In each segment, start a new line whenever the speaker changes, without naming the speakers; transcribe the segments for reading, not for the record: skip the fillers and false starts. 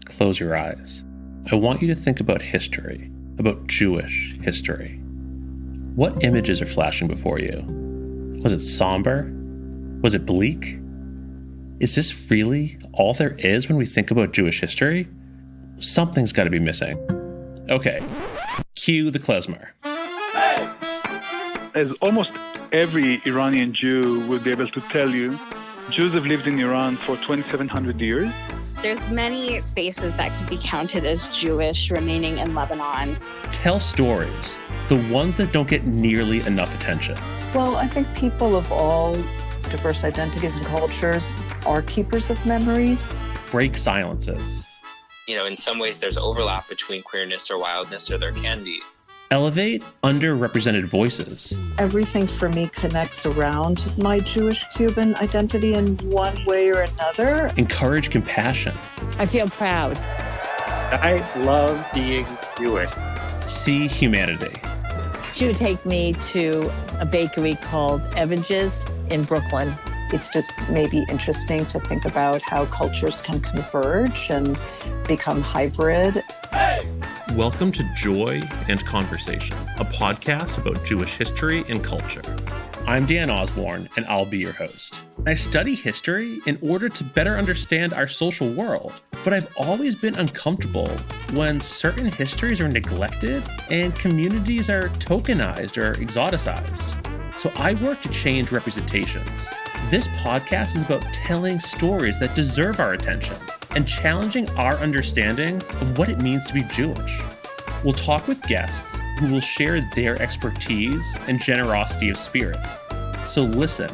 close your eyes. I want you to think about history, about Jewish history. What images are flashing before you? Was it somber? Was it bleak? Is this really all there is when we think about Jewish history? Something's got to be missing. Okay, cue the klezmer.
As almost every Iranian Jew will be able to tell you, Jews have lived in Iran for 2,700 years.
There's many spaces that could be counted as Jewish remaining in Lebanon.
Tell stories, the ones that don't get nearly enough attention.
Well, I think people of all diverse identities and cultures are keepers of memories.
Break silences.
In some ways there's overlap between queerness or wildness, or there can be.
Elevate underrepresented voices.
Everything for me connects around my Jewish Cuban identity in one way or another.
Encourage compassion.
I feel proud.
I love being Jewish.
See humanity.
She would take me to a bakery called Evages in Brooklyn.
It's just maybe interesting to think about how cultures can converge and become hybrid.
Welcome to Joy and Conversation, a podcast about Jewish history and culture. I'm Dan Osborn, and I'll be your host. I study history in order to better understand our social world, but I've always been uncomfortable when certain histories are neglected and communities are tokenized or exoticized. So I work to change representations. This podcast is about telling stories that deserve our attention and challenging our understanding of what it means to be Jewish. We'll talk with guests who will share their expertise and generosity of spirit. So listen,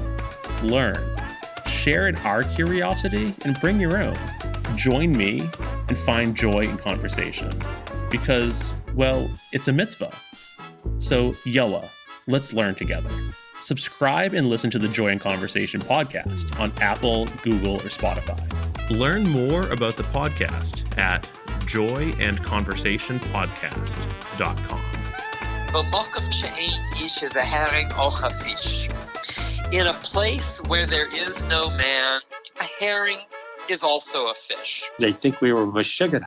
learn, share in our curiosity, and bring your own. Join me and find joy in conversation because, well, it's a mitzvah. So Yalla, let's learn together. Subscribe and listen to the Joy and Conversation podcast on Apple, Google, or Spotify. Learn more about the podcast at joyandconversationpodcast.com.
In a place where there is no man, a herring is also a fish.
They think we were Meshuggah.